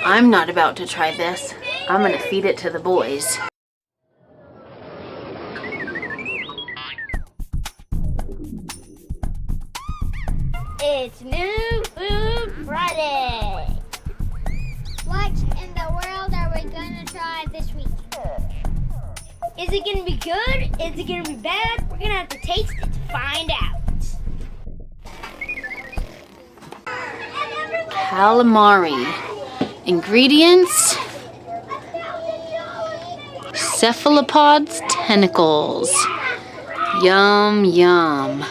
I'm not about to try this. I'm gonna feed it to the boys. It's New Food Friday. What in the world are we gonna try this week? Is it gonna be good? Is it gonna be bad? We're gonna have to taste it to find out. Calamari. Ingredients: cephalopods tentacles. Yum, yum.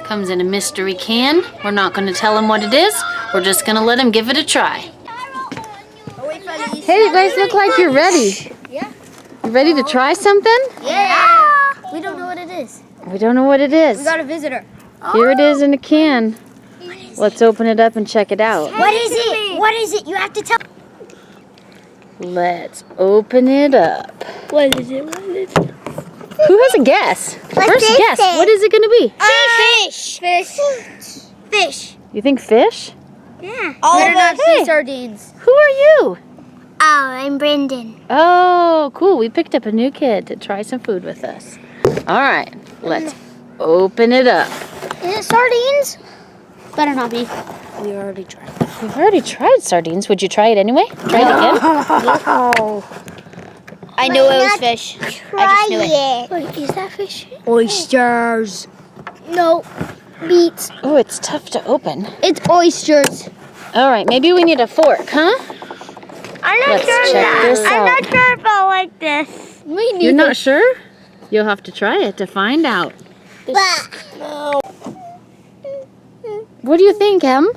Comes in a mystery can. We're not going to tell them what it is. We're just going to let them give it a try. Hey, you guys look like you're ready. Yeah. You ready to try something? Yeah. We don't know what it is. We don't know what it is. We got a visitor. Here it is in a can. Let's open it up and check it out. What is it? What is it? You have to tell. Let's open it up. What is it? What is it? Who has a guess? First guess. What is it going to be? Fish. Fish. Fish. You think fish? Yeah. All of us Hey. sardines. Who are you? Oh, I'm Brenden. Oh, cool. We picked up a new kid to try some food with us. All right. Let's open it up. Is it sardines? Better not be. We already tried. We've already tried sardines. Would you try it anyway? Try it again? I knew it was fish. I just knew it. Wait, is that fish? Oysters. No. Beets. Oh, it's tough to open. It's oysters. All right. Maybe we need a fork, huh? I'm not Let's sure. check this I'm out. not sure if I like this. Me neither. You're not sure? You'll have to try it to find out. No. What do you think, Em?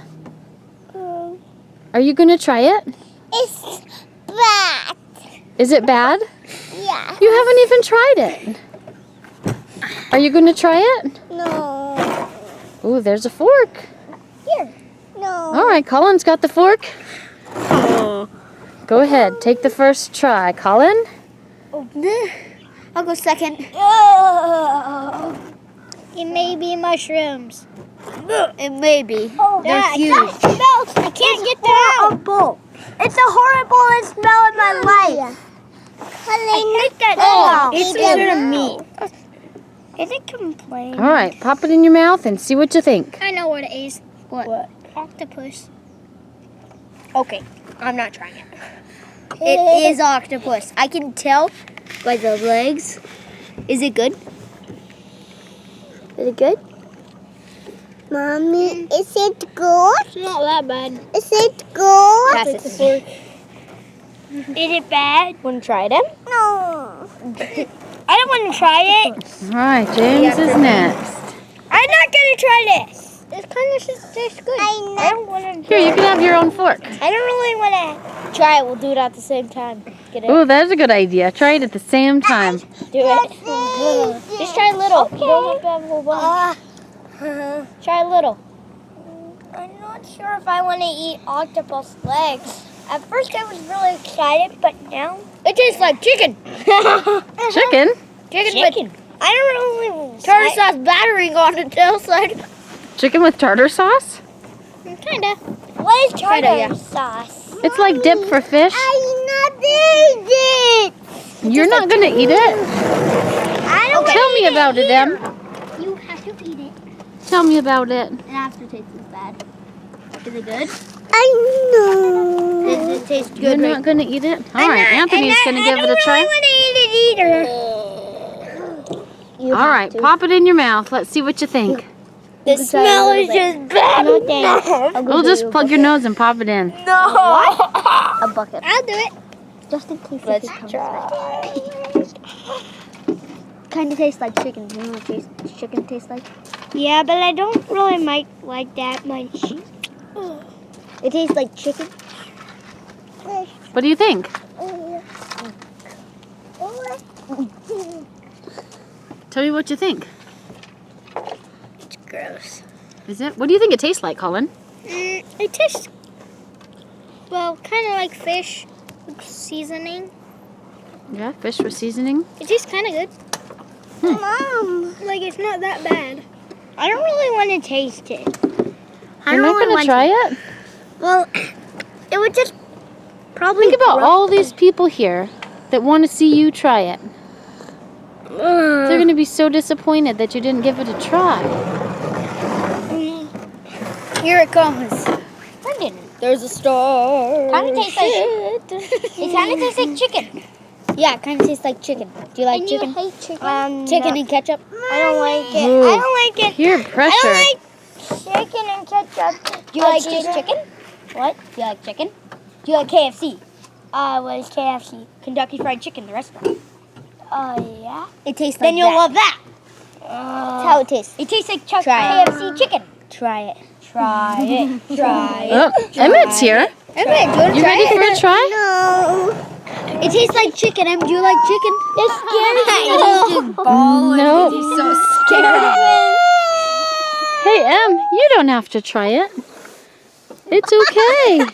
Are you going to try it? It's bad. Is it bad? Yeah. You haven't even tried it. Are you going to try it? No. Ooh, there's a fork. Here. No. All right, Colin's got the fork. Go ahead, take the first try. Colin? I'll go second. It may be mushrooms. It may be. Oh, they're huge. I can't get that out. It's a horrible smell in my life. I think that it's sort of meat. Is it complaining? All right, pop it in your mouth and see what you think. I know what it is. What? Octopus. Okay, I'm not trying it. It is octopus. I can tell by the legs. Is it good? Is it good? Mommy, is it good? It's not that bad. Is it good? Pass it to me. Is it bad? Want to try it? No. I don't want to try it. All right, James is next. I'm not going to try this. This kind of just tastes good. I don't want to. Here, you can have your own fork. I don't really want to try it. We'll do it at the same time. Get it? Ooh, that is a good idea. Try it at the same time. Do it. Just try a little. You don't have to have a whole bunch. Try a little. I'm not sure if I want to eat octopus legs. At first I was really excited, but now it tastes like chicken. Chicken? Chicken. But I don't really tartar sauce battering on the tail side. Chicken with tartar sauce? Kinda. What is tartar sauce? It's like dip for fish. I'm not eating it. You're not going to eat it? I don't Tell me about it, Em. You have to eat it. Tell me about it. It aftertaste is bad. Is it good? I know. Does it taste You're good? not going to eat it? All right, Anthony's going to give it a try. I don't really want to eat it either. All right, pop it in your mouth. Let's see what you think. The smell is just bad. No thanks. We'll just plug your nose and pop it in. No. What? A bucket. I'll do it. Just in case. Let's try. Kind of tastes like chicken. You know what chicken tastes like? Yeah, but I don't really like that much. It tastes like chicken. What do you think? Tell me what you think. It's gross. Is it? What do you think it tastes like, Colin? It tastes, well, kind of like fish with seasoning. Yeah, fish with seasoning. It tastes kind of good. Mom. Like, it's not that bad. I don't really want to taste it. You're not going to try it? Well, it would just Probably. Think about all these people here that want to see you try it. They're going to be so disappointed that you didn't give it a try. Here it comes. Brenden, there's a star. Kind of tastes like. It kind of tastes like chicken. Yeah, it kind of tastes like chicken. Do you like chicken? You hate chicken? Chicken and ketchup. I don't like it. Ooh. I don't like it. Peer pressure. I don't like chicken and ketchup. Do you like just chicken? What? Do you like chicken? Do you like KFC? What is KFC? Kentucky Fried Chicken, the restaurant. Yeah. It tastes like Then you'll love that. That's how it tastes. It tastes like Try it. KFC chicken. Try it. Try it. Try it. Oh, Emmett's here. Emmett, do you want to You try ready it? for a try? No. It tastes like chicken. Em, do you like chicken? It scares me. He's just bawling. Nope. He's so scared. Hey, Em, you don't have to try it. It's okay.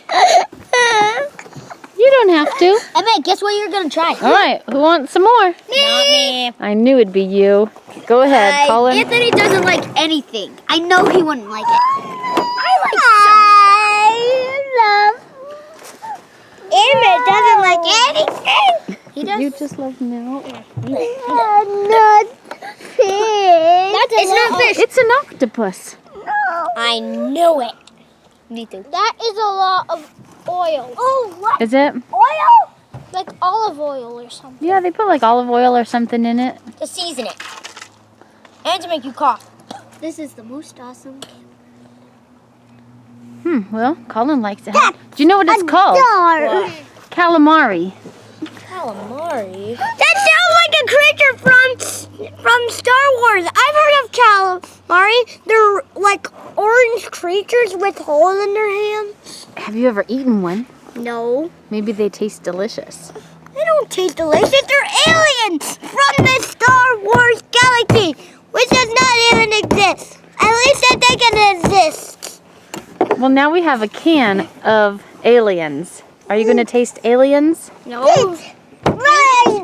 You don't have to. Emmett, guess what you're going to try? All right, who wants some more? Not me. I knew it'd be you. Go ahead, Colin. Anthony doesn't like anything. I know he wouldn't like it. I love. Emmett doesn't like anything. He does. You just love milk. Not fish. It's not fish. It's an octopus. I knew it. Me too. That is a lot of oil. Oh, what? Is it? Oil? Like olive oil or something. Yeah, they put like olive oil or something in it. To season it. And to make you cough. This is the most awesome. Well, Colin likes it. Do you know what it's called? What? Calamari. Calamari? That sounds like a creature from Star Wars. I've heard of calamari. They're like orange creatures with holes in their hands. Have you ever eaten one? No. Maybe they taste delicious. They don't taste delicious. They're aliens from the Star Wars galaxy, which does not even exist. At least I think it exists. Well, now we have a can of aliens. Are you going to taste aliens? No. Right.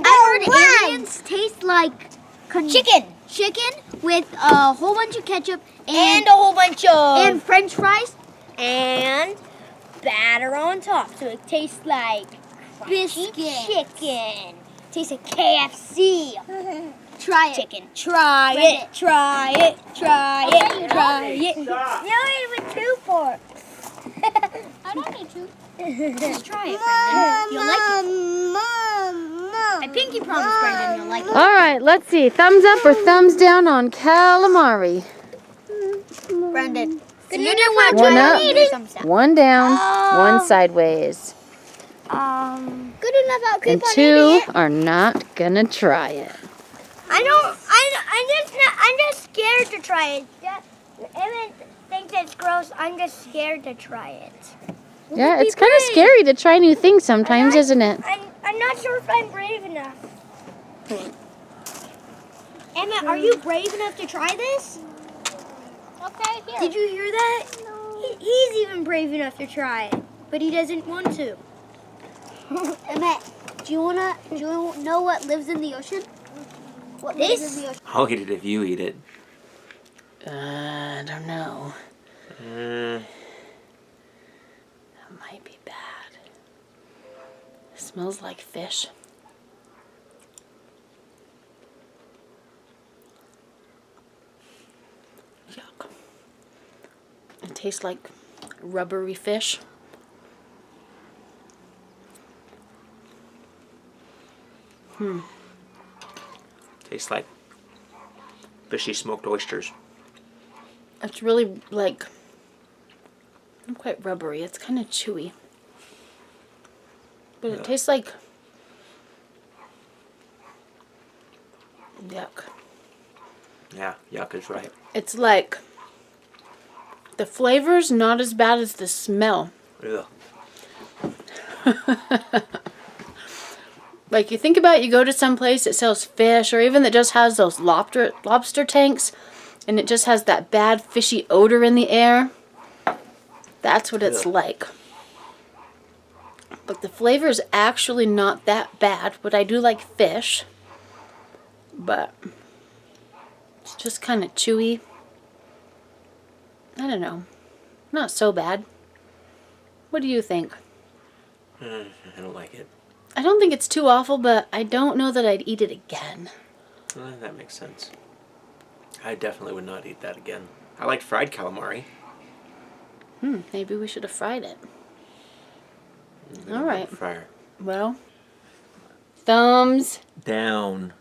I heard aliens taste like chicken. Chicken with a whole bunch of ketchup and a whole bunch of and French fries and batter on top, so it tastes like biscuit chicken. Tastes like KFC. Try it. Chicken. Try it. Try it. Try it. Try it. You eat with 2 forks. I don't need to. Just try it, Brenden. You'll like it. Mom. I pinky promise, Brenden, you'll like it. All right, let's see. Thumbs up or thumbs down on calamari? Brenden. So you didn't want to One try up, it? Thumbs down. one down, one sideways. Good enough. I'll keep And on two eating it. are not going to try it. I'm just scared to try it. Evan thinks it's gross. I'm just scared to try it. Yeah, it's kind of scary to try new things sometimes, isn't it? I'm not sure if I'm brave enough. Emma, are you brave enough to try this? Okay, here. Did you hear that? No. He's even brave enough to try it, but he doesn't want to. Emma, do you know what lives in the ocean? What lives in the ocean? I'll eat it if you eat it. I don't know. That might be bad. It smells like fish. Yuck. It tastes like rubbery fish. Tastes like fishy smoked oysters. It's really like, not quite rubbery. It's kind of chewy. But it tastes like, yuck. Yeah, yuck is right. It's like, the flavor's not as bad as the smell. Ugh. Like, you think about it, you go to some place that sells fish, or even that just has those lobster tanks, and it just has that bad fishy odor in the air. That's what it's like. But the flavor is actually not that bad. But I do like fish. But it's just kind of chewy. I don't know. Not so bad. What do you think? I don't like it. I don't think it's too awful, but I don't know that I'd eat it again. That makes sense. I definitely would not eat that again. I like fried calamari. Maybe we should have fried it. We All don't right. have a fryer. Well, thumbs Down.